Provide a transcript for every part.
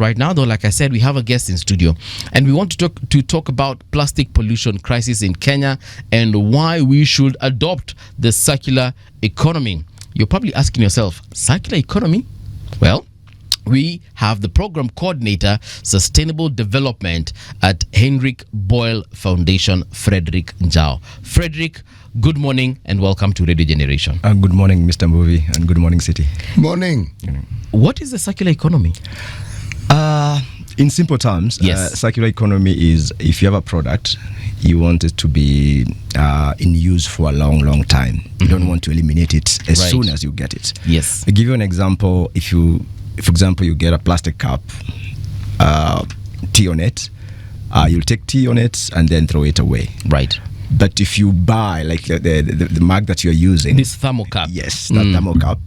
Right now, though, like I said, we have a guest in studio, and we want to talk about plastic pollution crisis in Kenya and why we should adopt the circular economy. You're probably asking yourself, circular economy? Well, we have the program coordinator, Sustainable Development at Heinrich Boell Foundation, Fredrick Njau. Fredrick, good morning and welcome to Radio Generation. Good morning, Mr. Movie, and good morning, City. Morning. What is the circular economy? In simple terms, yes. Circular economy is if you have a product, you want it to be in use for a long time. You don't want to eliminate it as soon as you get it. Yes. I'll give you an example. If for example, you get a plastic cup, tea on it, you'll take tea on it and then throw it away. Right. But if you buy like the mug that you're using, this thermal cup, yes, that thermal cup,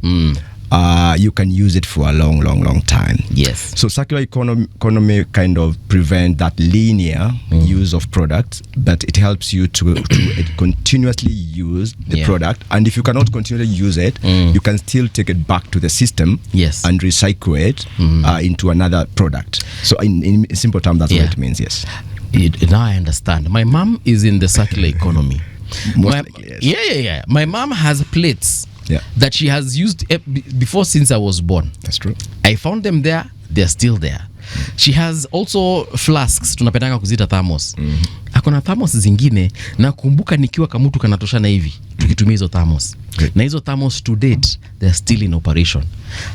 you can use it for a long time. Yes. So circular economy kind of prevent that linear use of products, but it helps you to continuously use the product. And if you cannot continually use it, you can still take it back to the system and recycle it into another product. So in simple terms, that's what it means, yes. Now I understand. My mom is in the circular economy. Yes. My mom has plates that she has used before since I was born. That's true. I found them there. They're still there. She has also flasks. Tunapendanga kuzita thermos. Akona thermos zingine na kumbuka nikiwa kamutu kanatoshana hivi tukitumia hizo thermos. Na hizo thermos to date they're still in operation.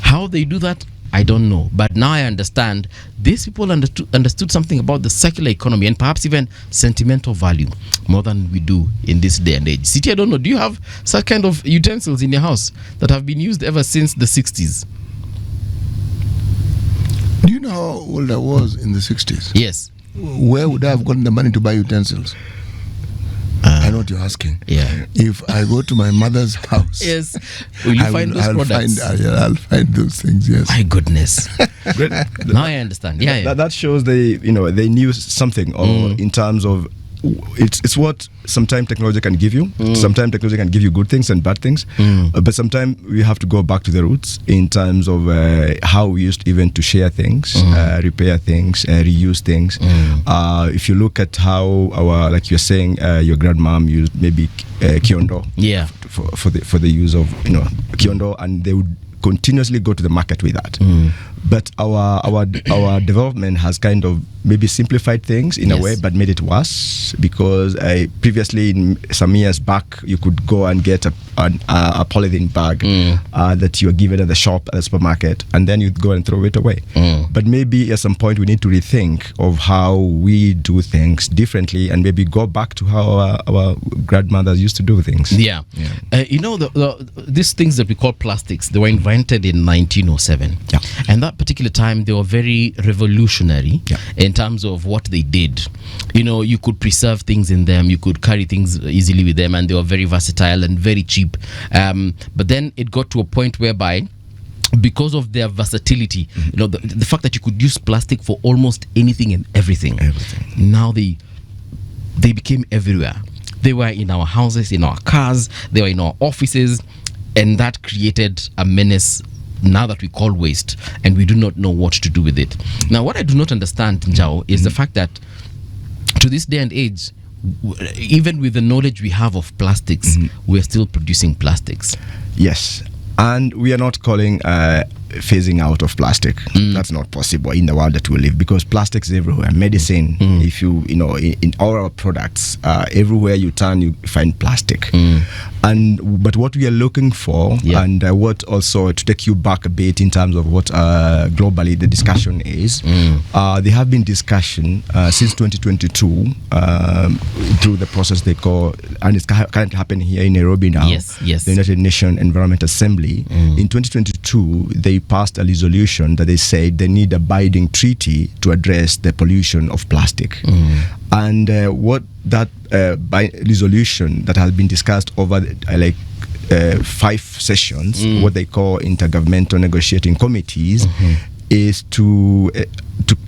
How they do that I don't know, but now I understand these people understood something about the circular economy and perhaps even sentimental value more than we do in this day and age. City, I don't know, do you have such kind of utensils in your house that have been used ever since the 60s? Do you know how old I was in the 60s? Yes. Where would I have gotten the money to buy utensils? I know what you're asking. Yeah. If I go to my mother's house, yes, will you find those products? I'll find those things. Yes. My goodness. Now I understand. Yeah. That shows they knew something in terms of it's what sometimes technology can give you. Sometimes technology can give you good things and bad things, but sometimes we have to go back to the roots in terms of how we used even to share things, repair things, reuse things. If you look at how our, like you're saying, your grandmom used maybe kiondo, for the use of kiondo, and they would continuously go to the market with that. But our development has kind of maybe simplified things in a way, but made it worse, because previously, in some years back, you could go and get a polythene bag that you are given at the shop, at the supermarket, and then you'd go and throw it away. But maybe at some point we need to rethink of how we do things differently, and maybe go back to how our grandmothers used to do things. These things that we call plastics, they were invented in 1907. And that particular time, they were very revolutionary in terms of what they did. You could preserve things in them, you could carry things easily with them, and they were very versatile and very cheap. But then it got to a point whereby, because of their versatility, the fact that you could use plastic for almost anything and everything. Now they became everywhere. They were in our houses, in our cars, they were in our offices, and that created a menace now that we call waste, and we do not know what to do with it. Now, what I do not understand, Njau, is the fact that to this day and age, even with the knowledge we have of plastics, we're still producing plastics. Yes, and we are not calling phasing out of plastic. That's not possible in the world that we live, because plastics is everywhere. Medicine, if in all our products, everywhere you turn, you find plastic. But what we are looking for, and what also, to take you back a bit in terms of what globally the discussion is, there have been discussion since 2022 through the process they call, and it's currently happening here in Nairobi now, the United Nations Environment Assembly. In 2022, they passed a resolution that they said they need a binding treaty to address the pollution of plastic. And what that resolution that has been discussed over 5 sessions, what they call intergovernmental negotiating committees, is to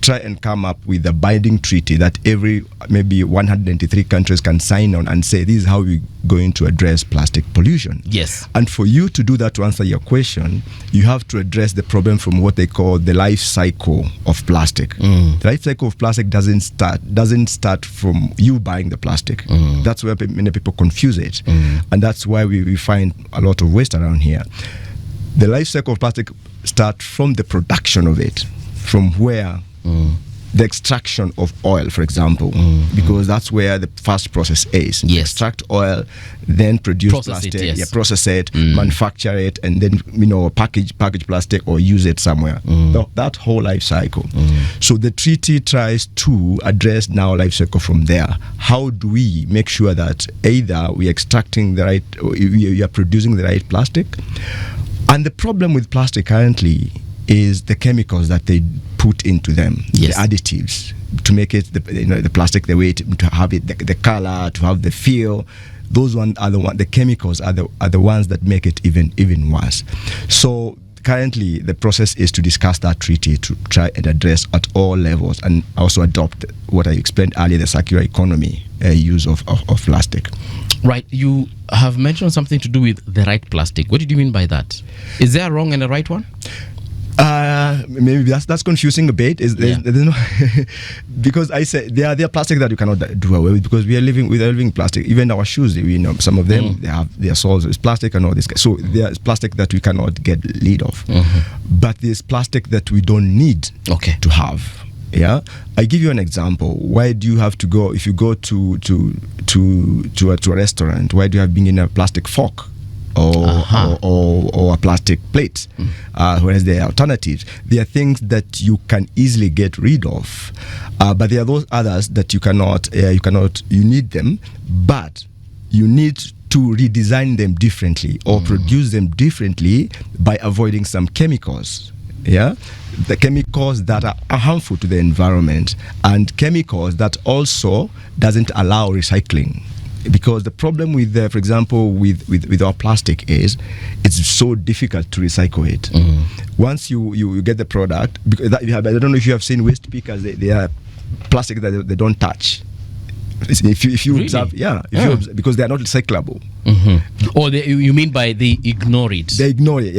try and come up with a binding treaty that every maybe 193 countries can sign on and say, this is how we're going to address plastic pollution. Yes. And for you to do that, to answer your question, you have to address the problem from what they call the life cycle of plastic. The life cycle of plastic doesn't start from you buying the plastic. That's where many people confuse it. And that's why we find a lot of waste around here. The life cycle of plastic starts from the production of it, from where the extraction of oil, for example, because that's where the first process is. Yes. Extract oil, then produce Process plastic, it, yes. process it, manufacture it, and then package plastic or use it somewhere. That whole life cycle. So the treaty tries to address now life cycle from there. How do we make sure that either we're extracting the right, or we are producing the right plastic? And the problem with plastic currently is the chemicals that they put into them, yes. the additives to make it the plastic the way to have it the color, to have the feel. Those the chemicals are the ones that make it even worse. So currently the process is to discuss that treaty to try and address at all levels and also adopt what I explained earlier, the circular economy use of plastic. Right. You have mentioned something to do with the right plastic. What did you mean by that? Is there a wrong and a right one? Maybe that's confusing a bit. There's no because I say there are plastic that you cannot do away with, because we are living plastic. Even our shoes, some of them they have their soles is plastic and all this. So there's plastic that we cannot get rid of, but there's plastic that we don't need to have. Yeah, I give you an example. Why do you have to go if you go to a restaurant? Why do you have bring in a plastic fork? Or a plastic plate, whereas there are alternatives. There are things that you can easily get rid of, but there are those others that you cannot. You need them, but you need to redesign them differently or produce them differently by avoiding some chemicals. Yeah, the chemicals that are harmful to the environment and chemicals that also doesn't allow recycling. Because the problem with, for example, with our plastic is it's so difficult to recycle it. Once you get the product, because I don't know if you have seen waste pickers. They are plastic that they don't touch. If you really? Observe, you observe, because they are not recyclable. Or you mean by they ignore it? They ignore it,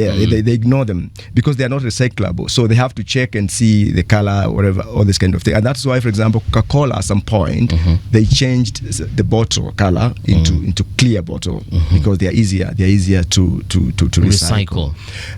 they ignore them because they are not recyclable. So they have to check and see the color, whatever, all this kind of thing. And that's why, for example, Coca-Cola at some point they changed the bottle color into clear bottle because they are easier to recycle.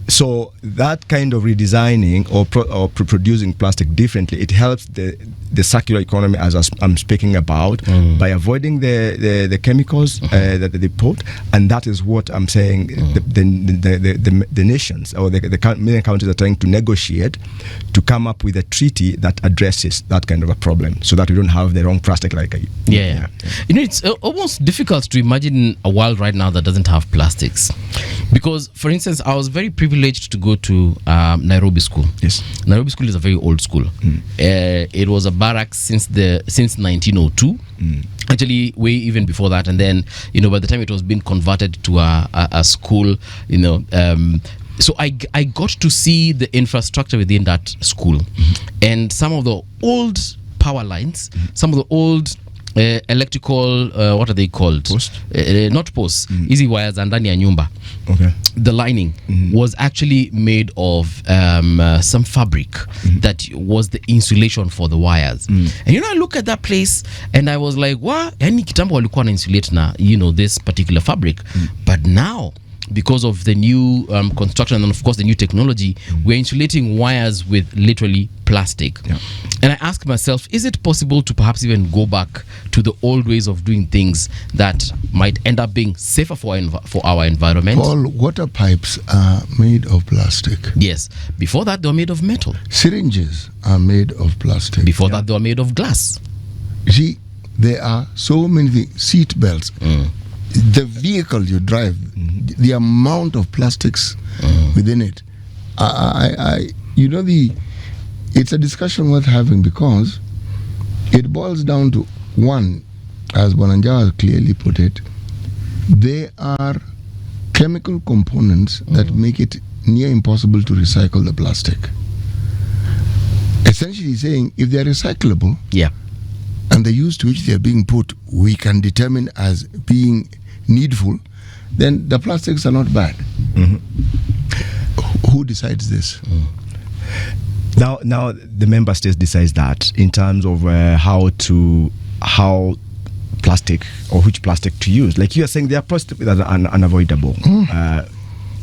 So that kind of redesigning or producing plastic differently, it helps the circular economy, as I'm speaking about, by avoiding the chemicals that they put. And that is what I'm saying the nations or the many countries are trying to negotiate to come up with a treaty that addresses that kind of a problem, so that we don't have the wrong plastic It's almost difficult to imagine a world right now that doesn't have plastics, because, for instance, I was very privileged to go to Nairobi School. Yes, Nairobi School is a very old school. It was a barracks since 1902. Actually, way even before that, and then by the time it was being converted to a school, so I got to see the infrastructure within that school, and some of the old power lines, some of the old electrical, what are they called? Not posts, easy wires and ndani ya nyumba. The lining was actually made of some fabric that was the insulation for the wires. And I look at that place and I was like, wow, yani kitambo walikuwa na insulate na this particular fabric, but now, because of the new construction and of course the new technology, we're insulating wires with literally plastic. And I ask myself, is it possible to perhaps even go back to the old ways of doing things that might end up being safer for our environment? All water pipes are made of plastic. Yes. Before that, they were made of metal. Syringes are made of plastic. Before that, they were made of glass. You see, there are so many things. Seat belts. The vehicle you drive, the amount of plastics within it. It's a discussion worth having, because it boils down to one, as Njau has clearly put it, there are chemical components that make it near impossible to recycle the plastic. essentially saying if they are recyclable, Yeah. and the use to which they are being put, we can determine as being needful, then the plastics are not bad. Who decides this? Now the member states decides that in terms of how plastic or which plastic to use. Like you are saying, there are plastics that are unavoidable.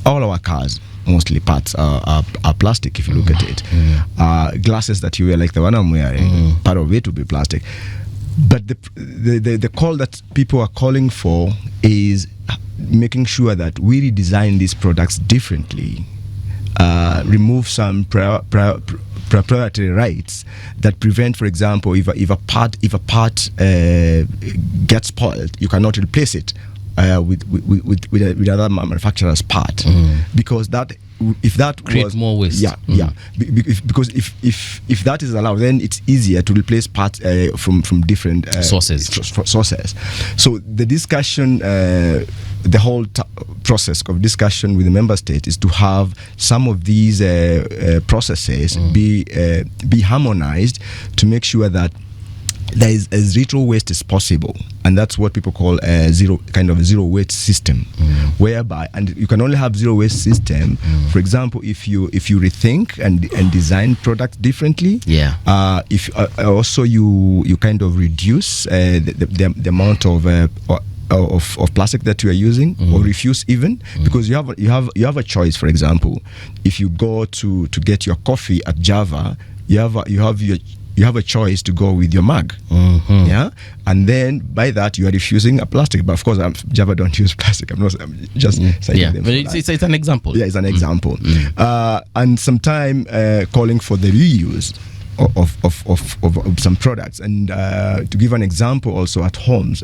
All our cars, mostly parts are plastic if you look at it. Glasses that you wear, like the one I'm wearing, part of it will be plastic. But the call that people are calling for is making sure that we redesign these products differently, remove some proprietary rights that prevent, for example, if a part gets spoiled, you cannot replace it with another manufacturer's part, because that if that creates more waste. Because if that is allowed, then it's easier to replace parts from different sources. So the discussion, the whole process of discussion with the member state is to have some of these processes be harmonized to make sure that there is as little waste as possible, and that's what people call a zero waste system, whereby, and you can only have zero waste system, for example, if you rethink and design products differently. If also you kind of reduce the amount of plastic that you are using, or refuse even, because you have a choice. For example, if you go to get your coffee at Java, you have a choice to go with your mug, and then by that you are refusing a plastic. But of course, Java don't use plastic. I'm just citing them. But it's an example. Yeah, it's an example. And sometime calling for the reuse of some products. And to give an example, also at homes,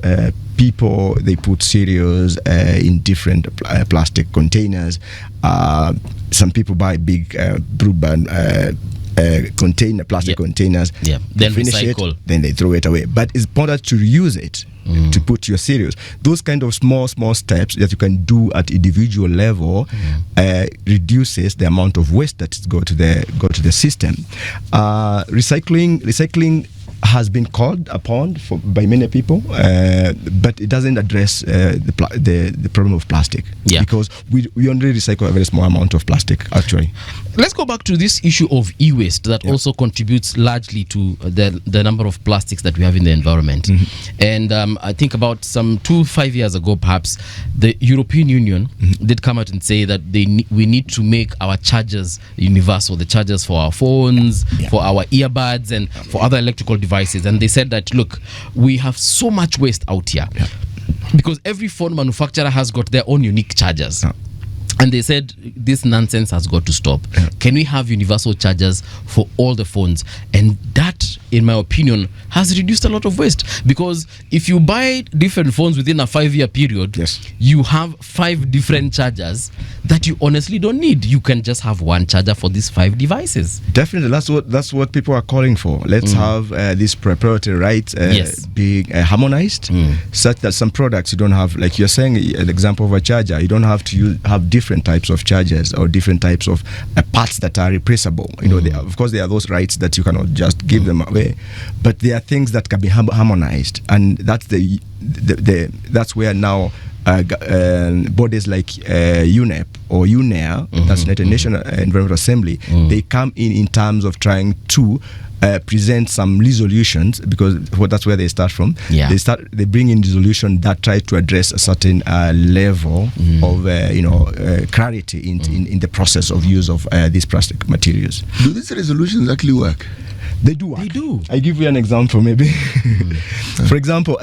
people, they put cereals in different plastic containers. Some people buy big plastic containers, then recycle, then they throw it away. But it's important to reuse it, to put your cereals. Those kind of small steps that you can do at individual level reduces the amount of waste that go to the system. Recycling has been called upon by many people, but it doesn't address the problem of plastic, because we only recycle a very small amount of plastic, actually. Let's go back to this issue of e-waste that also contributes largely to the number of plastics that we have in the environment. And I think about some 5 years ago, perhaps, the European Union did come out and say that we need to make our chargers universal, the chargers for our phones, for our earbuds, and for other electrical devices. And they said that, look, we have so much waste out here because every phone manufacturer has got their own unique chargers. And they said this nonsense has got to stop. Can we have universal chargers for all the phones? And that, in my opinion, has reduced a lot of waste, because if you buy different phones within a 5-year period, you have 5 different chargers that you honestly don't need. You can just have one charger for these 5 devices. Definitely, that's what people are calling for. Let's have these proprietary rights being harmonized, such that some products you don't have, like you're saying, an example of a charger, you don't have to have different types of chargers or different types of parts that are replaceable. Of course, there are those rights that you cannot just give them away, but there are things that can be harmonized, and that's that's where now bodies like UNEP or UNEA, that's United Nations Environmental Assembly, they come in terms of trying to present some resolutions, because that's where they start from. They bring in resolution that try to address a certain level of clarity in the process of use of these plastic materials. Do these resolutions actually work? They do work. They do. I give you an example, maybe. For example,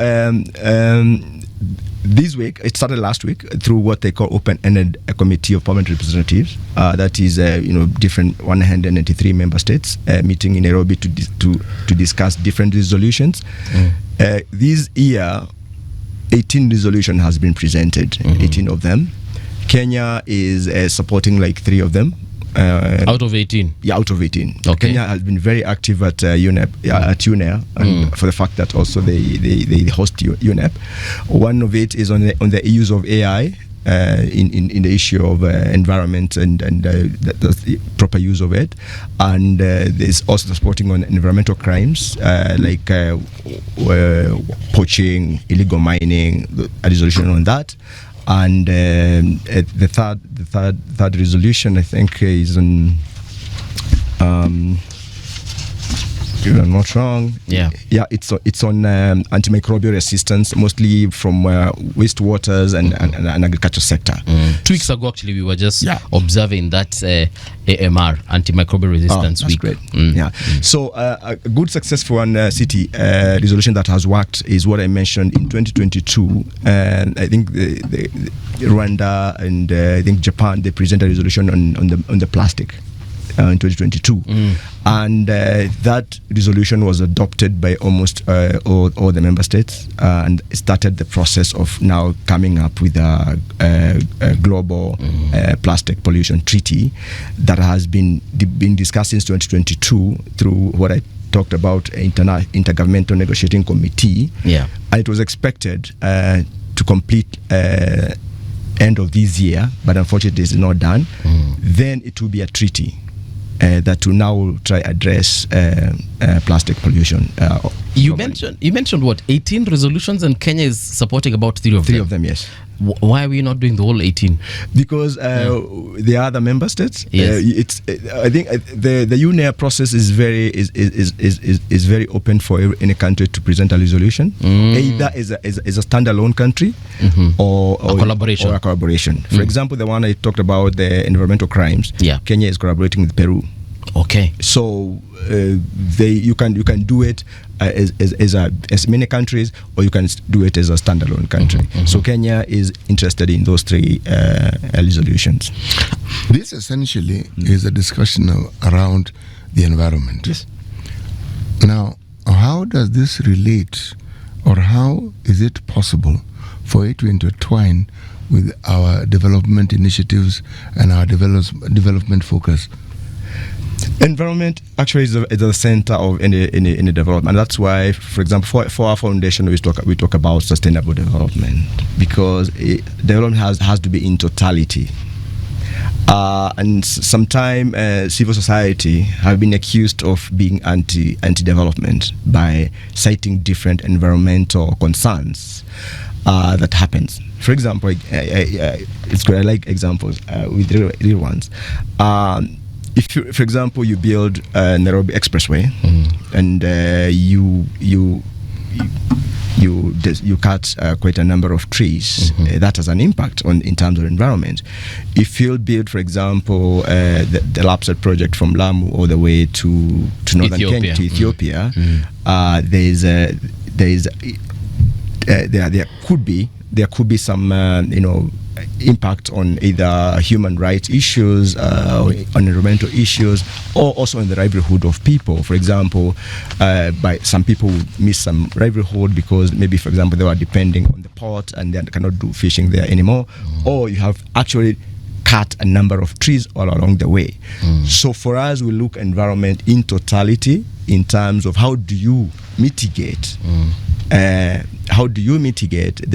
this week, it started last week through what they call open-ended committee of parliament representatives. That is, different 193 member states meeting in Nairobi to discuss different resolutions. This year, 18 resolution has been presented. 18 of them. Kenya is supporting like 3 of them. Out of 18? Yeah, out of 18. Okay. Kenya has been very active at UNEP, at UNEA, and for the fact that also they host UNEP. One of it is on the use of AI in the issue of environment and the proper use of it. And there's also supporting on environmental crimes like poaching, illegal mining, a resolution on that. And the third resolution, I think, is on. If I'm not wrong, it's on antimicrobial resistance, mostly from wastewaters and agriculture sector. 2 weeks ago, actually, we were just observing that AMR, antimicrobial resistance that's week. Great. So a good successful one city resolution that has worked is what I mentioned in 2022. And I think the Rwanda and I think Japan, they presented a resolution on the plastic. In 2022, and that resolution was adopted by almost all the member states, and started the process of now coming up with a global plastic pollution treaty that has been discussed since 2022 through what I talked about, intergovernmental negotiating committee. And it was expected to complete end of this year, but unfortunately it's not done. Then it will be a treaty that will now try address plastic pollution. You mentioned what, 18 resolutions, and Kenya is supporting about 3 of them. 3 of them, yes. Why are we not doing the whole 18? Because the other member states. Yes. I think the UNEA process is very open for any country to present a resolution, either as a standalone country or a collaboration. For example, the one I talked about, the environmental crimes. Kenya is collaborating with Peru. Okay. So you can do it as many countries, or you can do it as a standalone country. So Kenya is interested in those 3 resolutions. This essentially is a discussion around the environment. Yes. Now, how does this relate, or how is it possible for it to intertwine with our development initiatives and our development focus? Environment actually is the center of any development, and that's why, for example, for our foundation, we talk about sustainable development, because development has to be in totality. And sometimes civil society have been accused of being anti-development by citing different environmental concerns that happens. For example, it's great. I like examples with real ones. If you, for example, you build a Nairobi expressway, and you cut quite a number of trees, that has an impact in terms of environment. If you build, for example, the LAPSAT project from Lamu all the way to northern Kenya, to Ethiopia, there could be some impact on either human rights issues, on environmental issues, or also on the livelihood of people. For example, by some people miss some livelihood because maybe, for example, they were depending on the port and they cannot do fishing there anymore, or you have actually cut a number of trees all along the way. So for us, we look at environment in totality in terms of how do you mitigate the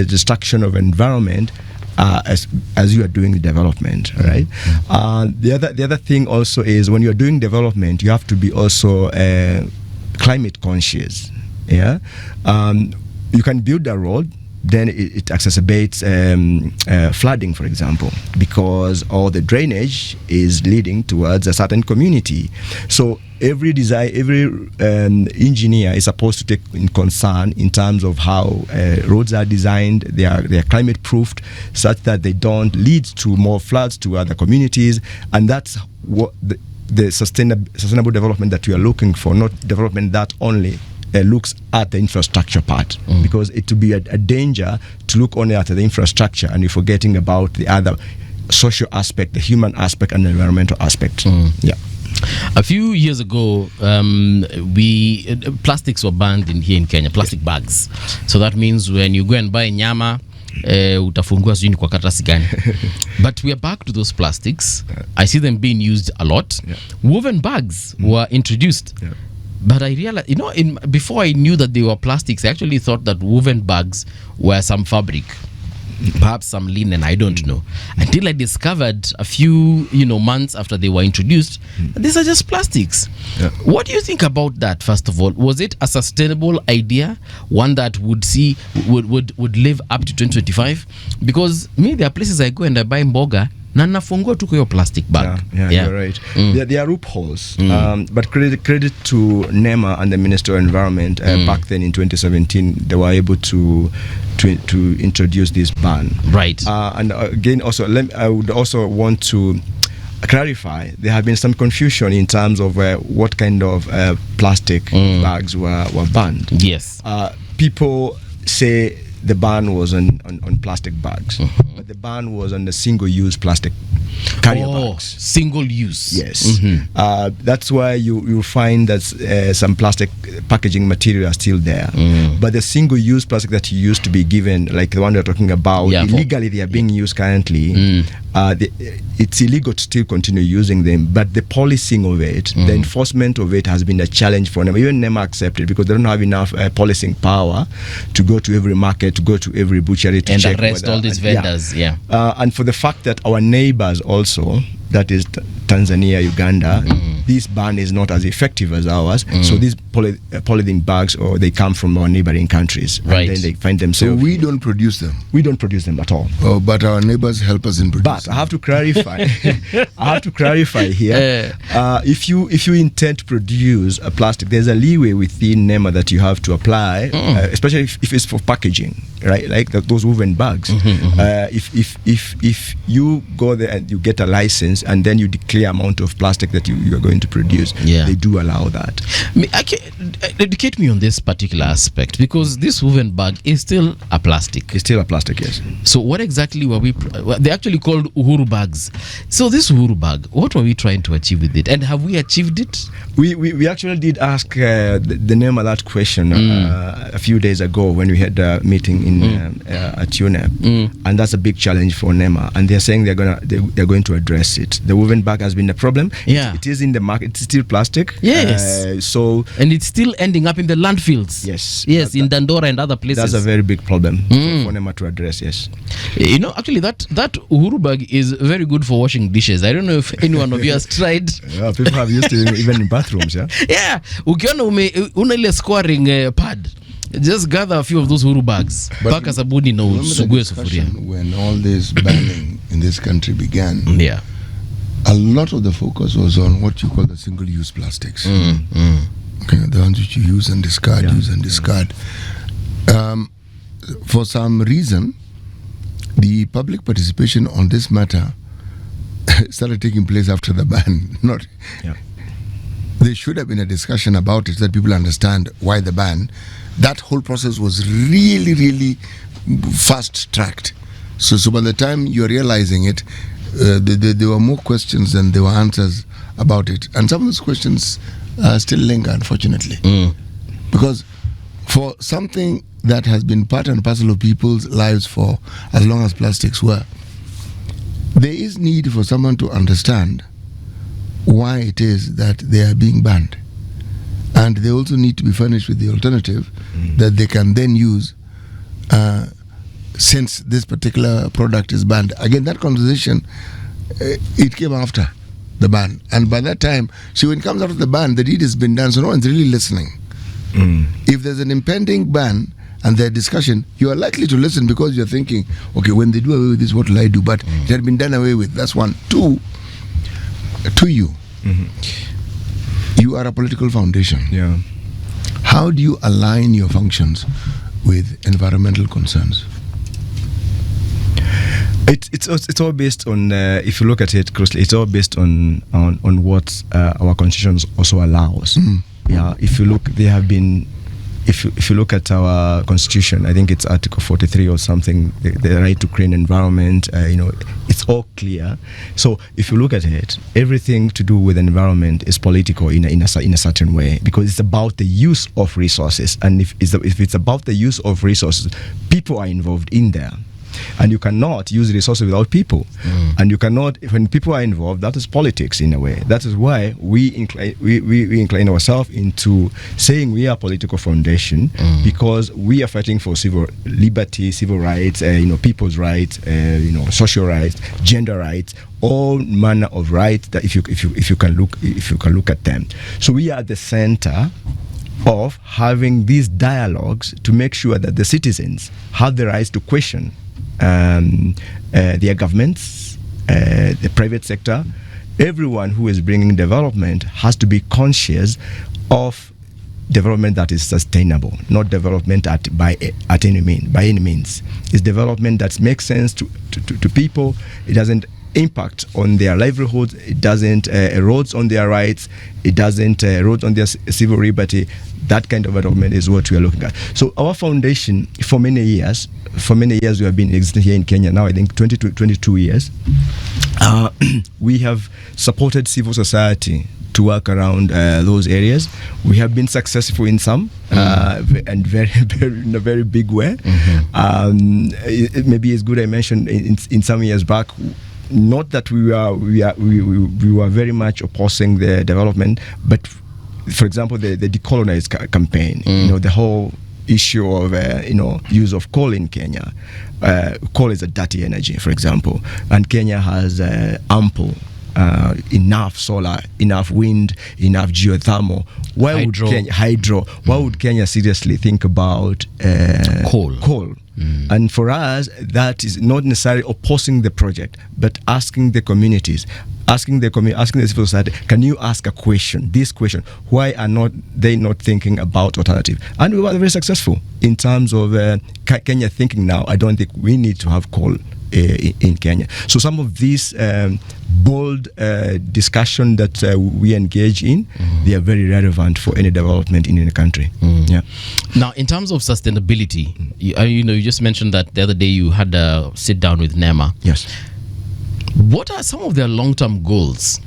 destruction of environment as you are doing the development, right? The other thing also is, when you are doing development, you have to be also climate conscious. You can build a road, then it exacerbates flooding, for example, because all the drainage is leading towards a certain community. So every engineer is supposed to take in concern in terms of how roads are designed. They are climate proofed such that they don't lead to more floods to other communities, and that's what the sustainable development that we are looking for, not development that only looks at the infrastructure part, because it would be a danger to look only at the infrastructure and you're forgetting about the other social aspect, the human aspect, and the environmental aspect. A few years ago, plastics were banned here in Kenya, plastic bags. So that means when you go and buy nyama, utafungua sijui kwa karatasi gani. But we are back to those plastics. I see them being used a lot. Woven bags were introduced. But I realized, before I knew that they were plastics, I actually thought that woven bags were some fabric. perhaps some linen, I don't know. Until I discovered a few, months after they were introduced, these are just plastics. Yeah. What do you think about that, first of all? Was it a sustainable idea, one that would live up to 2025? Because there are places I go and I buy mboga, na nafungua tu kwa hiyo plastic bag. Yeah, you're right. There are loopholes, but credit to NEMA and the Minister of Environment. Back then in 2017, they were able to introduce this ban. Right. And again, also, I would also want to clarify, there have been some confusion in terms of what kind of plastic bags were banned. Yes. People say the ban was on plastic bags, but the ban was on the single-use plastic carrier bags. Single use. Yes. That's why you'll find that some plastic packaging material are still there. But the single-use plastic that you used to be given, like the one we're talking about, illegally they are being used currently. It's illegal to still continue using them, but the policing of it, the enforcement of it has been a challenge for them. Even NEMA accepted, because they don't have enough policing power to go to every market, to go to every butchery to and check arrest all these vendors. And for the fact that our neighbors also, that is Tanzania, Uganda, this ban is not as effective as ours. So these polythene bags, or they come from our neighboring countries, right? And then they find themselves. So we don't produce them. We don't produce them at all. Oh, but our neighbors help us in producing. But I have to clarify. Here. If you intend to produce a plastic, there's a leeway within NEMA that you have to apply, especially if it's for packaging, right? Like those woven bags. If you go there and you get a license, and then you declare amount of plastic that you are going to produce, they do allow that. Educate me on this particular aspect, because this woven bag is still a plastic. It's still a plastic, yes. So what exactly were we? They're actually called Uhuru bags. So this Uhuru bag, what were we trying to achieve with it, and have we achieved it? We actually did ask the NEMA that question a few days ago when we had a meeting in at UNEP, and that's a big challenge for NEMA, and they're saying they're going to address it. The woven bag has been a problem. It is in the market. It's still plastic. Yes. And it's still ending up in the landfills. Yes. In Dandora and other places. That's a very big problem for NEMA to address. Yes. Actually, that Uhuru bag is very good for washing dishes. I don't know if anyone of you has tried. Yeah, people have used it even in bathrooms. Yeah. Ukiona una ile scoring pad, just gather a few of those Uhuru bags. Paka sabuni na usugue sufuria. When all this banning in this country began, a lot of the focus was on what you call the single-use plastics. Okay, the ones which you use and discard, for some reason, the public participation on this matter started taking place after the ban. There should have been a discussion about it so that people understand why the ban. That whole process was really, really fast-tracked. So by the time you're realizing it, there were more questions than there were answers about it. And some of those questions still linger, unfortunately. Because for something that has been part and parcel of people's lives for as long as plastics were, there is need for someone to understand why it is that they are being banned. And they also need to be furnished with the alternative that they can then use since this particular product is banned. Again, that conversation, it came after the ban. And by that time, when it comes after the ban, the deed has been done, so no one's really listening. If there's an impending ban and there's discussion, you are likely to listen because you're thinking, okay, when they do away with this, what will I do? But it had been done away with. That's one. Two, to you. You are a political foundation. How do you align your functions with environmental concerns? It's all based on if you look at it closely, it's all based on what our constitution also allows. If you look, there have been. If you look at our constitution, I think it's Article 43 or something, the right to clean environment, it's all clear. So if you look at it, everything to do with environment is political in a certain way, because it's about the use of resources. And if it's about the use of resources, people are involved in there. And you cannot use resources without people. And you cannot, when people are involved, that is politics in a way. That is why we incline ourselves into saying we are a political foundation, because we are fighting for civil liberty, civil rights, people's rights, social rights, gender rights, all manner of rights that if you can look at them. So we are at the center of having these dialogues to make sure that the citizens have the rights to question their governments, the private sector. Everyone who is bringing development has to be conscious of development that is sustainable, not development by any means. It's development that makes sense to people. It doesn't impact on their livelihoods. It doesn't erode on their rights. It doesn't erode on their civil liberty. That kind of development is what we are looking at. So our foundation, for many years we have been existing here in Kenya now, I think 22 years. We have supported civil society to work around those areas. We have been successful in some, and very in a very big way. Maybe it's good I mentioned in some years back, not that we were very much opposing the development, but for example, the decolonize campaign, the whole issue of use of coal in Kenya. Coal is a dirty energy, for example, and Kenya has ample enough solar, enough wind, enough geothermal. Why would Kenya seriously think about coal? And for us, that is not necessarily opposing the project, but asking the communities, asking the civil society, can you ask a question? This question: why are they not thinking about alternative? And we were very successful in terms of Kenya thinking now. I don't think we need to have coal in Kenya. So some of these bold discussion that we engage in, they are very relevant for any development in any country. Yeah. Now, in terms of sustainability, you just mentioned that the other day you had a sit down with NEMA. Yes. What are some of their long-term goals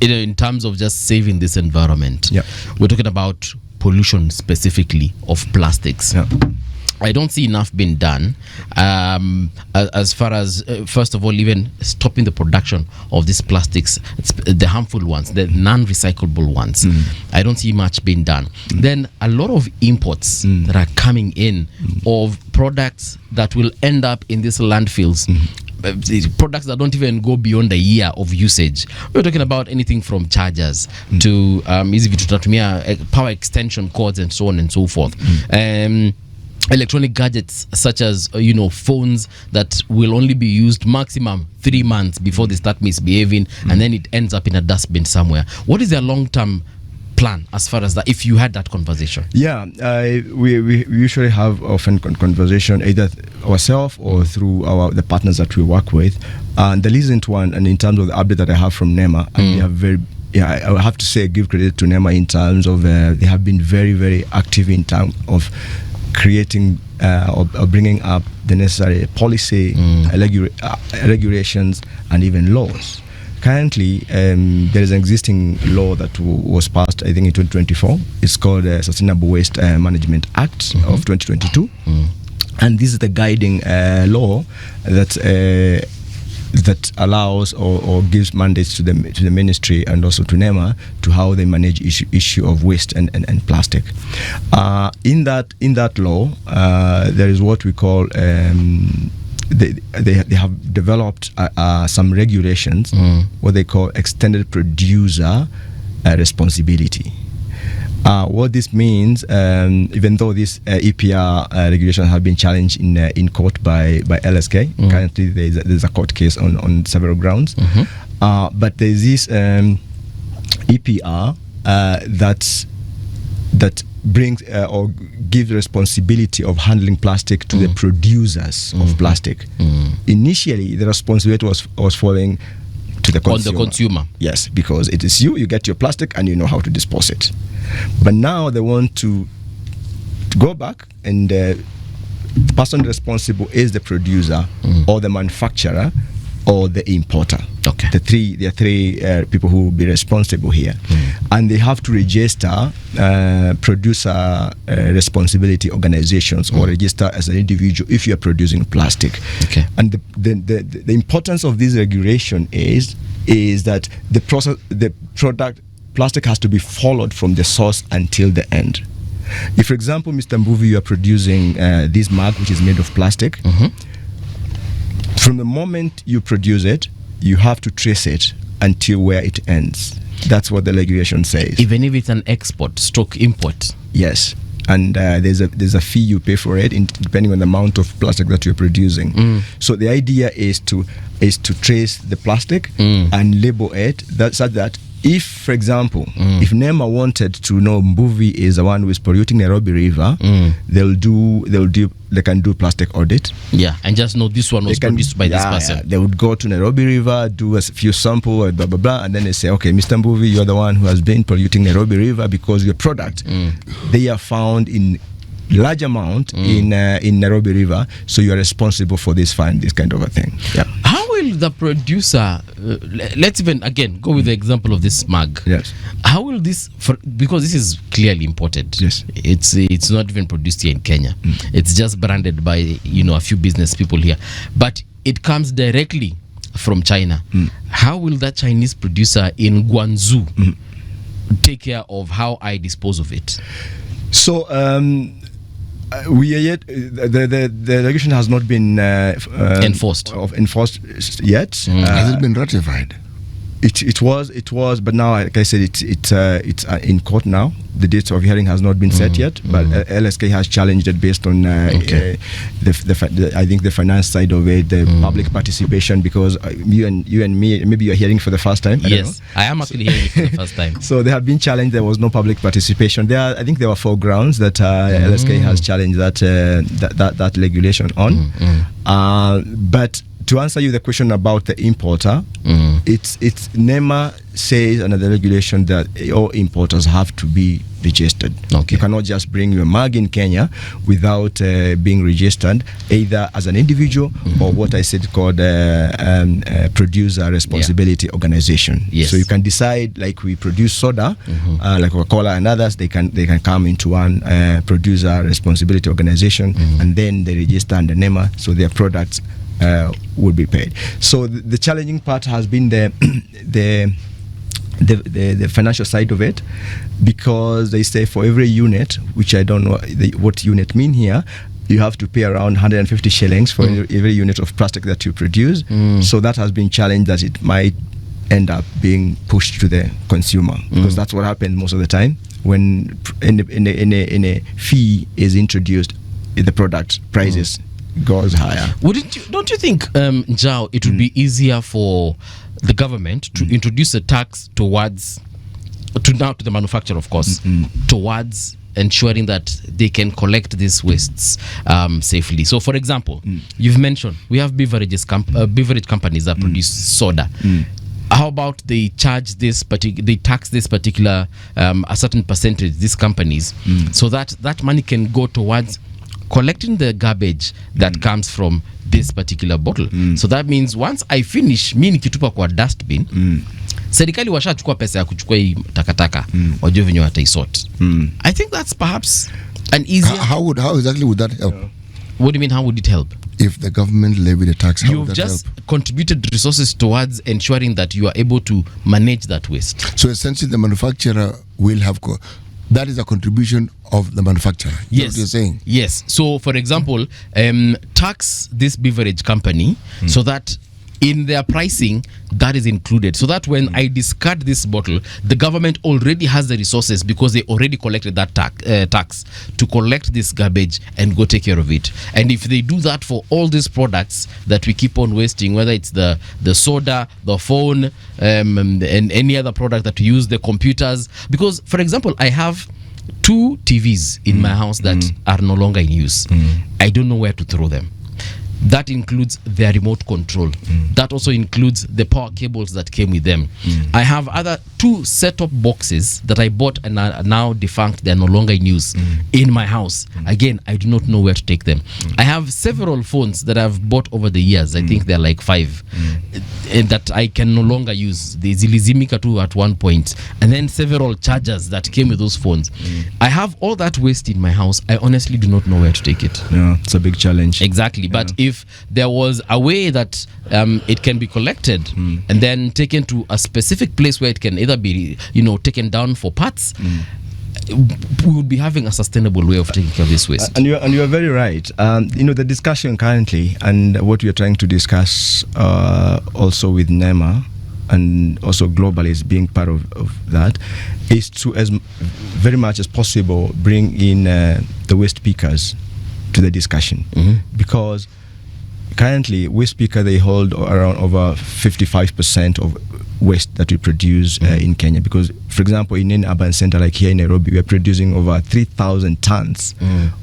in terms of just saving this environment? Yeah. We're talking about pollution specifically of plastics. Yeah. I don't see enough being done as far as, first of all, even stopping the production of these plastics, the harmful ones, the non-recyclable ones. I don't see much being done. Then a lot of imports that are coming in of products that will end up in these landfills. Products that don't even go beyond a year of usage. We're talking about anything from chargers to power extension cords and so on and so forth. Electronic gadgets such as phones that will only be used maximum 3 months before they start misbehaving, and then it ends up in a dustbin somewhere. What is their long-term plan as far as that, if you had that conversation? Yeah, we usually have often conversation either ourselves or through the partners that we work with. And the recent one, and in terms of the update that I have from NEMA, and they have I have to say, give credit to NEMA in terms of they have been very, very active in terms of creating or bringing up the necessary policy, regulations, and even laws. Currently, there is an existing law that was passed, I think, in 2024. It's called the Sustainable Waste Management Act of 2022. And this is the guiding law that allows or gives mandates to the ministry and also to NEMA to how they manage issue of waste and plastic. In that law, there is what we call they have developed some regulations, what they call extended producer responsibility. What this means, even though this EPR regulation have been challenged in court by LSK, currently there's a court case on several grounds, but there's this EPR that brings or gives responsibility of handling plastic to the producers of plastic. Initially, the responsibility was falling to the consumer. On the consumer. Yes, because it is you get your plastic and you know how to dispose it. But now they want to go back, and the person responsible is the producer or the manufacturer or the importer. Okay. There are three people who will be responsible here, and they have to register producer responsibility organizations or register as an individual if you are producing plastic. Okay. And the importance of this regulation is that the product plastic has to be followed from the source until the end. If, for example, Mr. Mbuvi, you are producing this mug which is made of plastic, from the moment you produce it, you have to trace it until where it ends. That's what the regulation says. Even if it's an export, stroke import. Yes. And there's a fee you pay for it depending on the amount of plastic that you're producing. So the idea is to trace the plastic and label it such that if, for example, if NEMA wanted to know Mbuvi is the one who is polluting Nairobi River, they can do plastic audit. Yeah, and just know this one was produced by this person. Yeah. They would go to Nairobi River, do a few samples, blah, blah, blah, and then they say, okay, Mr. Mbuvi, you're the one who has been polluting Nairobi River because your product, they are found in large amount in Nairobi River, so you are responsible for this fine, this kind of a thing. Yeah. How will the producer, let's even again go with the example of this mug. Yes. How will this, because this is clearly imported. Yes. It's not even produced here in Kenya. It's just branded by a few business people here, but it comes directly from China. How will that Chinese producer in Guangzhou take care of how I dispose of it? So we are yet the regulation has not been enforced yet. Has it been ratified? It was, but now, like I said, it's in court now. The date of hearing has not been set yet, but LSK has challenged it based on I think the finance side of it, the public participation, because you and me, maybe you're hearing for the first time. Yes, I am actually hearing it for the first time. So they have been challenged. There was no public participation. I think there were 4 grounds that LSK has challenged that regulation on. But to answer you the question about the importer, it's NEMA says under the regulation that all importers have to be registered. Okay. You cannot just bring your mug in Kenya without being registered, either as an individual or what I said called producer responsibility organization. Yes. So you can decide, like we produce soda, like Coca-Cola and others, they can come into one producer responsibility organization, and then they register under NEMA, so their products would be paid. So the challenging part has been the financial side of it, because they say for every unit, which I don't know what unit mean here, you have to pay around 150 shillings for every unit of plastic that you produce. So that has been challenged, that it might end up being pushed to the consumer, because that's what happens most of the time when in a fee is introduced, the product prices goes higher. Don't you think, Njau, it would be easier for the government to introduce a tax to the manufacturer, of course, towards ensuring that they can collect these wastes safely? So, for example, you've mentioned we have beverage companies that produce soda. How about they tax this particular a certain percentage, these companies, so that money can go towards collecting the garbage that comes from this particular bottle. So that means once I finish, mi nikitupa kwa dustbin, serikali washachukua pesa ya kuchukua hii takataka, wajue venye wataisort. I think that's perhaps an easier... How exactly would that help? What do you mean, how would it help? If the government levied a tax, how would that help? You've just contributed resources towards ensuring that you are able to manage that waste. So essentially the manufacturer will have... That is a contribution of the manufacturer. Yes. What you're saying. Yes. So, for example, tax this beverage company so that in their pricing, that is included. So that when I discard this bottle, the government already has the resources, because they already collected that tax to collect this garbage and go take care of it. And if they do that for all these products that we keep on wasting, whether it's the soda, the phone, and any other product that we use, the computers, because, for example, I have 2 TVs in my house that are no longer in use. I don't know where to throw them. That includes their remote control. That also includes the power cables that came with them. I have other 2 set-top boxes that I bought and are now defunct. They're no longer in use in my house. Again, I do not know where to take them. I have several phones that I've bought over the years. I think they're like 5 and that I can no longer use. The Zilizimika too at one point, and then several chargers that came with those phones. I have all that waste in my house. I honestly do not know where to take it. Yeah, it's a big challenge. Exactly. But if there was a way that it can be collected and then taken to a specific place where it can either be, taken down for parts, we would be having a sustainable way of taking care of this waste. And you are very right. The discussion currently and what we are trying to discuss also with NEMA and also globally is being part of that is to, as very much as possible, bring in the waste pickers to the discussion, because currently waste picker, they hold around over 55% of waste that we produce in Kenya, because for example in an urban center like here in Nairobi, we are producing over 3,000 tons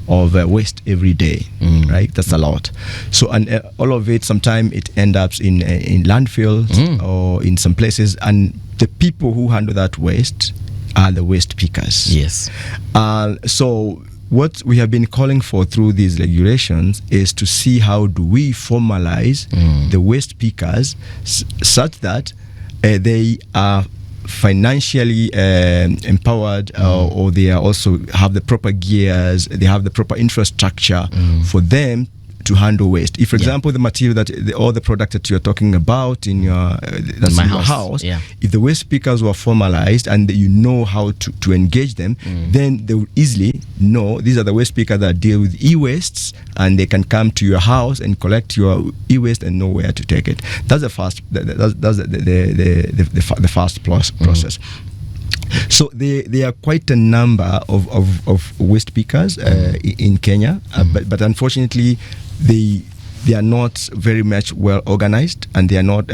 of waste every day, right? That's a lot. So and all of it, sometimes it ends up in landfills or in some places, and the people who handle that waste are the waste pickers. Yes. So what we have been calling for through these regulations is to see how do we formalize the waste pickers such that they are financially empowered, or they are also have the proper gears, they have the proper infrastructure for them to handle waste. If, for example, the material that all the product that you're talking about in your that's in your house, if the waste pickers were formalized and you know how to engage them, then they will easily know these are the waste pickers that deal with e-wastes, and they can come to your house and collect your e-waste and know where to take it. That's the first. That's the first process. So there are quite a number of waste pickers in Kenya, but unfortunately they are not very much well organized, and they are not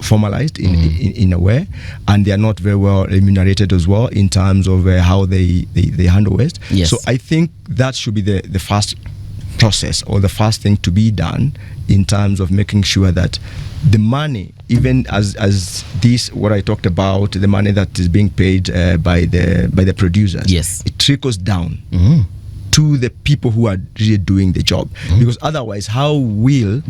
formalized in a way, and they are not very well remunerated as well in terms of how they handle waste. Yes. So I think that should be the first process, or the first thing to be done in terms of making sure that the money, even as this, what I talked about, the money that is being paid by the producers, yes, it trickles down to the people who are really doing the job. Because otherwise, how will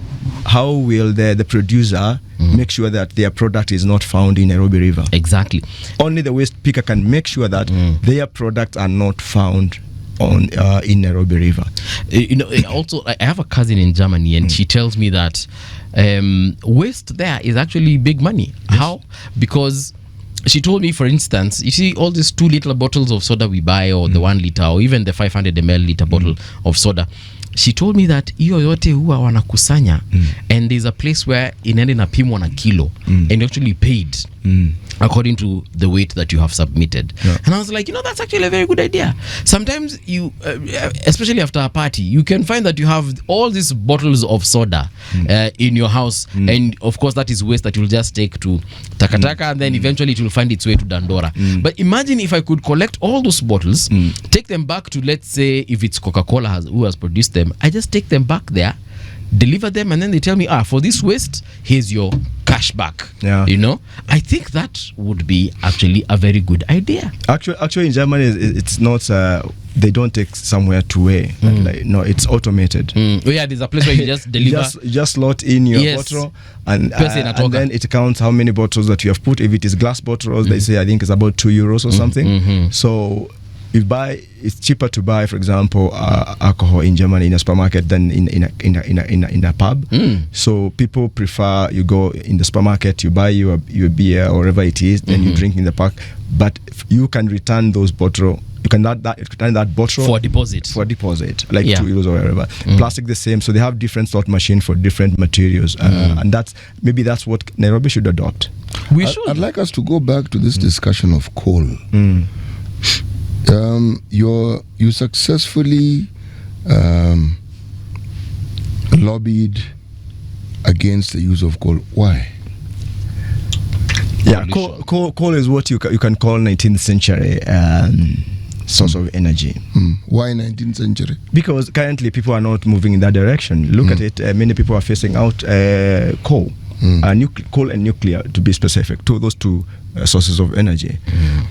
the producer make sure that their product is not found in Nairobi River? Exactly. Only the waste picker can make sure that their products are not found in Nairobi River. Also, I have a cousin in Germany, and she tells me that waste there is actually big money. Yes. How? Because she told me, for instance, you see all these 2 liter bottles of soda we buy, or the 1 liter, or even the 500 ml liter bottle of soda. She told me that hiyo yote huwa wanakusanya, and there's a place where inaenda inapimwa na kilo, and actually paid according to the weight that you have submitted. And I was like, that's actually a very good idea. Sometimes you, especially after a party, you can find that you have all these bottles of soda in your house, and of course that is waste that you'll just take to takataka, and then eventually it will find its way to Dandora. But imagine if I could collect all those bottles, take them back to, let's say, if it's Coca-Cola who has produced them, I just take them back there, deliver them, and then they tell me, for this waste, here's your cash back. I think that would be actually a very good idea. Actually in Germany, it's not they don't take somewhere to weigh. No, it's automated. There's a place where you just deliver. You just slot in your bottle, and then it counts how many bottles that you have put. If it is glass bottles, they say I think it's about €2 or something. So it's cheaper to buy, for example, alcohol in Germany in a supermarket than in a pub. So people prefer, you go in the supermarket, you buy your beer or whatever it is, then you drink in the park. But you can return those bottles. You can return that bottle for deposit, like €2 or whatever. Plastic the same, so they have different slot machine for different materials, and that's what Nairobi should adopt. I'd like us to go back to this discussion of coal. You successfully lobbied against the use of coal. Why? Yeah, coal is what you can call 19th century source of energy. Why 19th century? Because currently people are not moving in that direction. Look at it, many people are phasing out coal. Coal and nuclear, to be specific, those two sources of energy.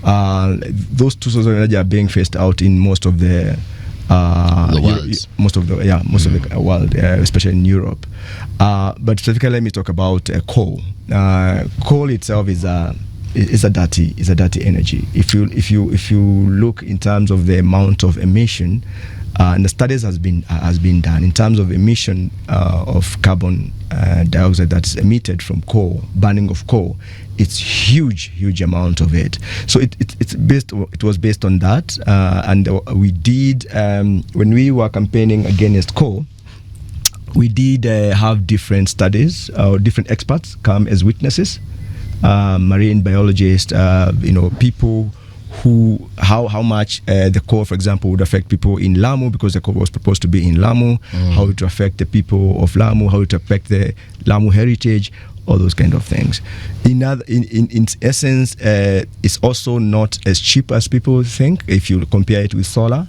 Those two sources of energy are being phased out in most of the world, especially in Europe. But specifically, let me talk about coal. Coal itself is a dirty energy. If you look in terms of the amount of emission, and the studies has been done in terms of emission of carbon dioxide that's emitted from coal, burning of coal, it's huge amount of it. So it was based on that, and we did when we were campaigning against coal, we did have different studies, different experts come as witnesses, marine biologists, people who how much the coal, for example, would affect people in Lamu, because the coal was proposed to be in Lamu, how it would affect the people of Lamu, how it would affect the Lamu heritage, all those kind of things. In essence, it's also not as cheap as people think if you compare it with solar.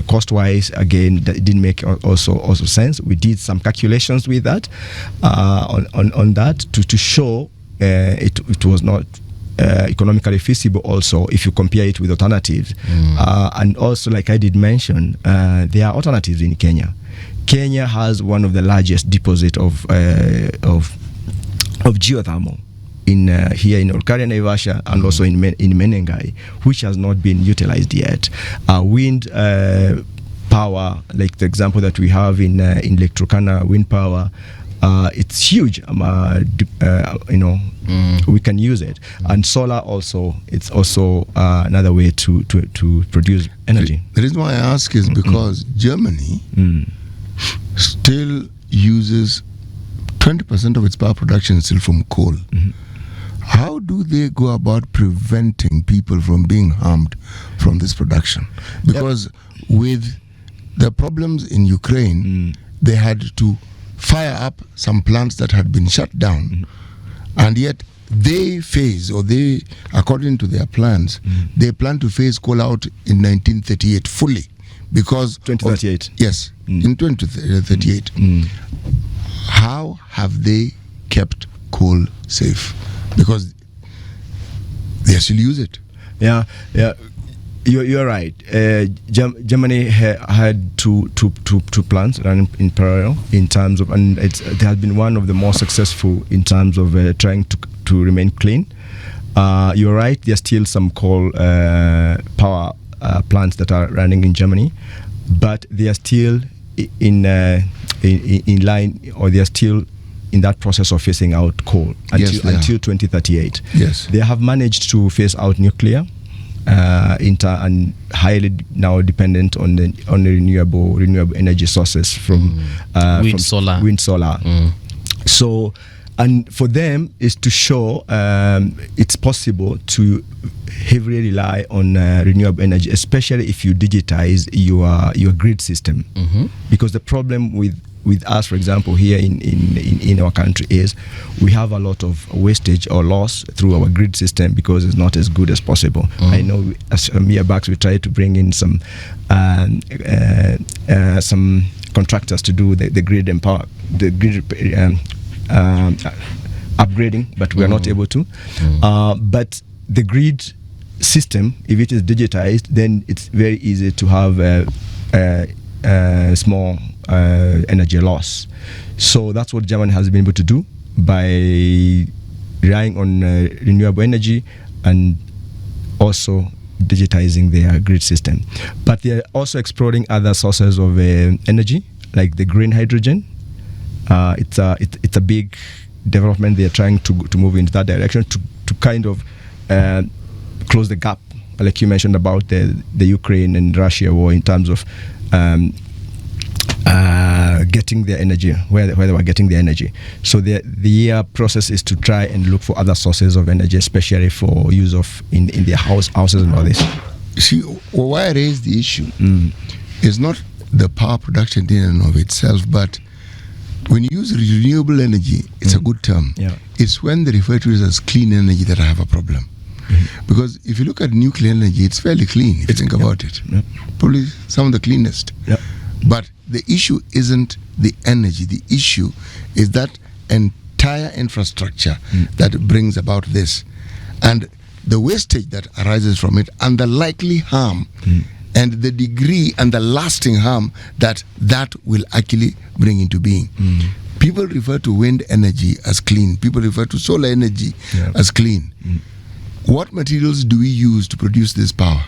Cost-wise, again, that didn't make also sense. We did some calculations with that on that to show it was not economically feasible also if you compare it with alternatives. And also, like I did mention, there are alternatives in Kenya. Kenya has one of the largest deposit of geothermal here in Olkaria, Naivasha, and also in Menengai, which has not been utilized yet. Wind power, like the example that we have in Lake Turkana, wind power, it's huge. We can use it, and solar also. It's also another way to produce energy. The reason why I ask is because Germany still uses 20% of its power production still from coal. How do they go about preventing people from being harmed from this production? Because with the problems in Ukraine, they had to fire up some plants that had been shut down, and yet they, according to their plans, they plan to phase coal out in 1938 fully, because 2038. Yes, in 2038. How have they kept coal safe? Because they still use it. Yeah. You're right. Germany had two plants running in parallel in terms of, and it has been one of the more successful in terms of trying to remain clean. You're right. There's still some coal power plants that are running in Germany, but they are still in line, or they are still in that process of phasing out coal until 2038. Yes, they have managed to phase out nuclear. And highly now dependent on the renewable energy sources from wind, solar. So, and for them is to show it's possible to heavily rely on renewable energy, especially if you digitize your grid system. Because the problem with us, for example, here in our country is we have a lot of wastage or loss through our grid system because it's not as good as possible. I know as a year back we tried to bring in some contractors to do the grid upgrading, but we are not able to. But the grid system, if it is digitized, then it's very easy to have small energy loss. So that's what Germany has been able to do by relying on renewable energy and also digitizing their grid system. But they're also exploring other sources of energy, like the green hydrogen. It's a big development. They're trying to move into that direction to kind of close the gap, like you mentioned about the Ukraine and Russia war, in terms of getting their energy where they were getting their energy. So the process is to try and look for other sources of energy, especially for use of in their houses and all this. See, why I raise the issue is not the power production in and of itself, but when you use renewable energy, it's a good term. Yeah. It's when they refer to it as clean energy that I have a problem. Because if you look at nuclear energy, it's fairly clean if you think about it. Probably some of the cleanest. But the issue isn't the energy. The issue is that entire infrastructure that brings about this. And the wastage that arises from it, and the likely harm and the degree and the lasting harm that will actually bring into being. People refer to wind energy as clean. People refer to solar energy as clean. What materials do we use to produce this power?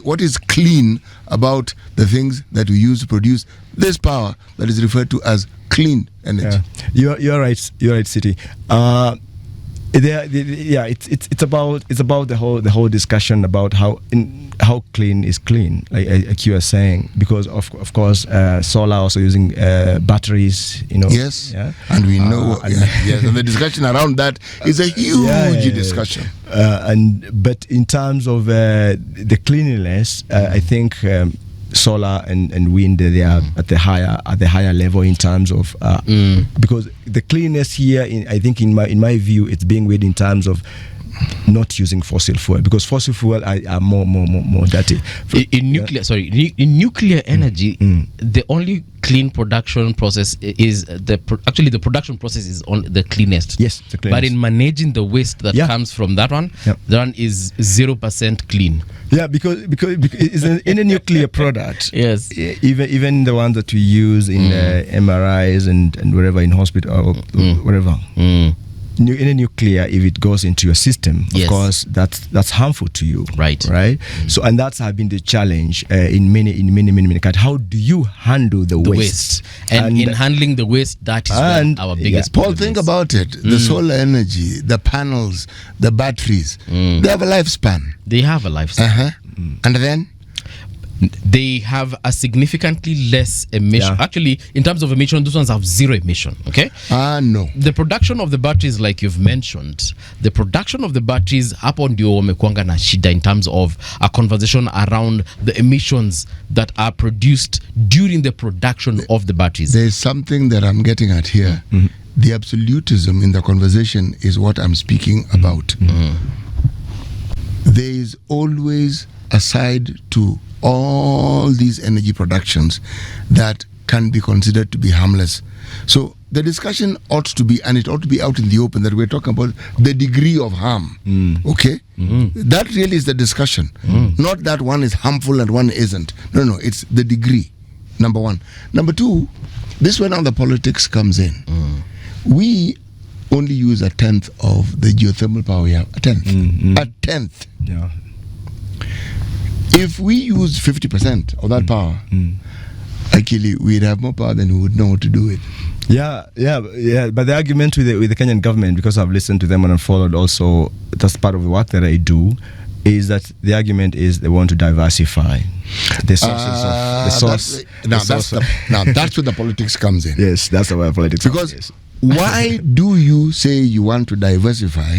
What is clean about the things that we use to produce this power that is referred to as clean energy? You're right, Siti. It's about the whole discussion about how clean is clean, like you were saying, because of course solar also using batteries, Yes, and we know, and the discussion around that is a huge discussion. But in terms of the cleanliness, I think solar and wind, they are at the higher level in terms of because the cleanness here, I think in my view, it's being weighed in terms of not using fossil fuel, because fossil fuel are more dirty. In nuclear energy, the only clean production process is the production process is on the cleanest. Yes, the cleanest. But in managing the waste that comes from that one, that one is 0% clean. Yeah, because it's in a nuclear product. Yes, even the ones that we use in MRIs and wherever in hospital or wherever. In a nuclear, if it goes into your system, of course, that's harmful to you. Right. So, and that's been the challenge in many countries. How do you handle the waste? And in handling the waste, that is where our biggest problem Paul, think about it. The solar energy, the panels, the batteries, they have a lifespan. And then? They have a significantly less emission. Actually, in terms of emission, those ones have zero emission. Okay? No. The production of the batteries, like you've mentioned, the production of the batteries hapo ndio wamekuanga na shida in terms of a conversation around the emissions that are produced during the production of the batteries. There's something that I'm getting at here. The absolutism in the conversation is what I'm speaking about. There is always a side to all these energy productions that can be considered to be harmless. So the discussion ought to be, and it ought to be out in the open, that we're talking about the degree of harm. Okay? That really is the discussion. Not that one is harmful and one isn't. No, it's the degree, number one. Number two, this is where now the politics comes in. We only use 1/10 of the geothermal power we have. 1/10. 1/10. Yeah. If we use 50% of that power, actually we'd have more power than we would know what to do with. Yeah. But the argument with the Kenyan government, because I've listened to them and followed also, that's part of the work that I do, is that the argument is they want to diversify the sources of the source. That's where the politics comes in. Yes, that's where politics comes in. Because why do you say you want to diversify,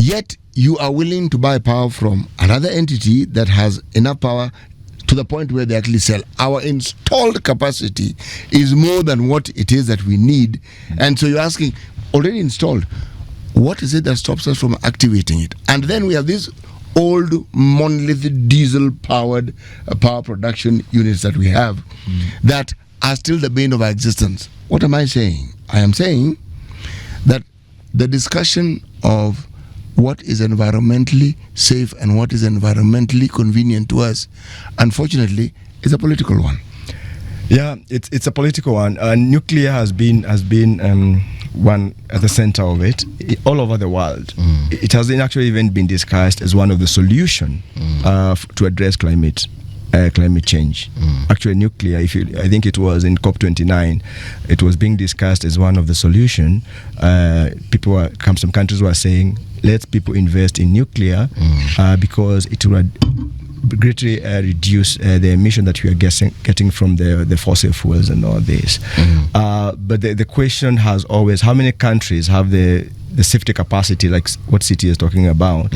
yet you are willing to buy power from another entity that has enough power to the point where they actually sell? Our installed capacity is more than what it is that we need. And so you're asking, already installed, what is it that stops us from activating it? And then we have these old monolithic diesel-powered power production units that we have that are still the bane of our existence. What am I saying? I am saying that the discussion of what is environmentally safe and what is environmentally convenient to us, unfortunately, is a political one. Yeah, it's a political one. Nuclear has been one at the center of it all over the world. It has actually even been discussed as one of the solutions to address climate change. Actually, nuclear, I think it was in COP29, it was being discussed as one of the solutions. Some countries were saying, let people invest in nuclear because it will greatly reduce the emission that we are getting from the fossil fuels and all this. But the question has always, how many countries have the safety capacity, like what City is talking about,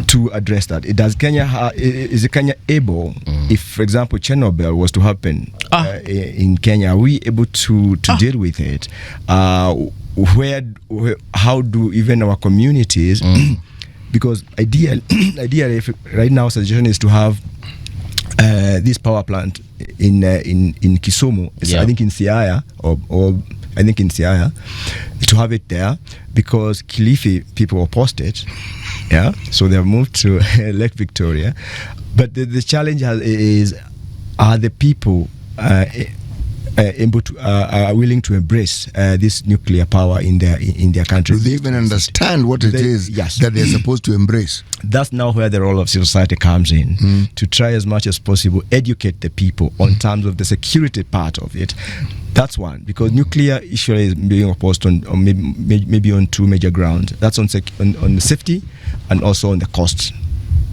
to address that? Is Kenya able, if, for example, Chernobyl was to happen in Kenya, are we able to deal with it? how do even our communities, because ideally, if right now suggestion is to have this power plant in Kisumu, I think in Siaya, or I think in Siaya, to have it there, because Kilifi people were posted, so they have moved to Lake Victoria. But the challenge is, are the people able to are willing to embrace this nuclear power in their country? Do they even understand what it is that they're supposed to embrace? That's now where the role of civil society comes in, to try as much as possible educate the people on terms of the security part of it. That's one, because nuclear issue is being opposed on maybe on two major grounds. That's on the safety and also on the cost.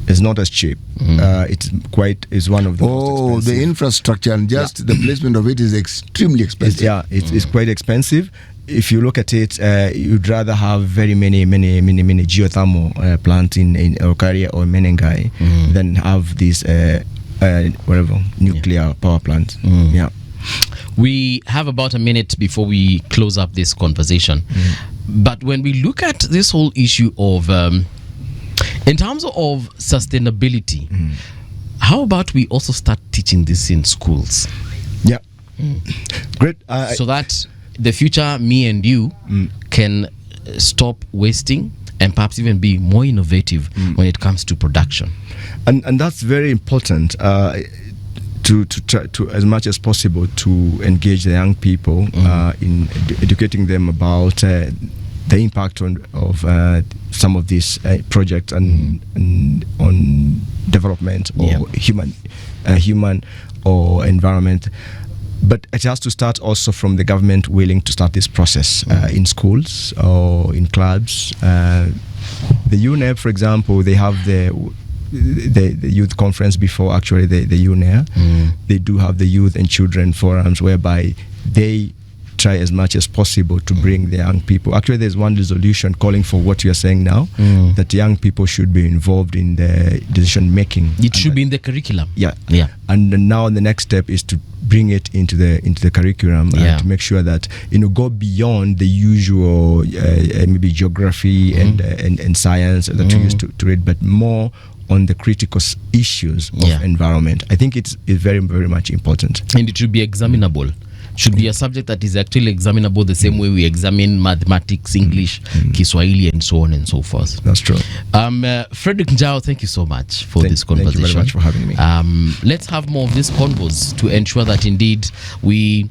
It's not as cheap. It's one of the most expensive. The infrastructure and just the placement of it is extremely expensive. It's quite expensive. If you look at it, you'd rather have very many geothermal plants in Okaria or Menengai than have these nuclear power plants. We have about a minute before we close up this conversation. But when we look at this whole issue of in terms of sustainability, how about we also start teaching this in schools? Great. So that the future me and you can stop wasting and perhaps even be more innovative when it comes to production. And that's very important, to try to, as much as possible, to engage the young people in educating them about the impact of some of these projects and on development or human or environment. But it has to start also from the government willing to start this process in schools or in clubs. The UNEP, for example, they have the youth conference before actually the UNEA. They do have the youth and children forums whereby they try as much as possible to bring the young people. Actually, there's one resolution calling for what you are saying now, that young people should be involved in the decision making. It should be in the curriculum. And now the next step is to bring it into the curriculum to make sure that go beyond the usual maybe geography and science that we used to read, but more on the critical issues of environment. I think it's very, very much important. And it should be examinable. Should be a subject that is actually examinable the same way we examine mathematics, English, Kiswahili, and so on and so forth. That's true. Fredrick Njau, thank you so much for this conversation. Thank you very much for having me. Let's have more of these convos to ensure that indeed we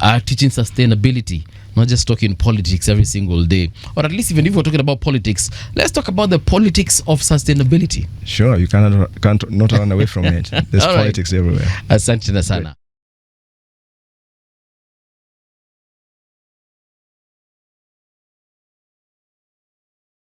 are teaching sustainability, not just talking politics every single day. Or at least even if we're talking about politics, let's talk about the politics of sustainability. Sure, you can't not run away from it. There's politics everywhere. Asante sana.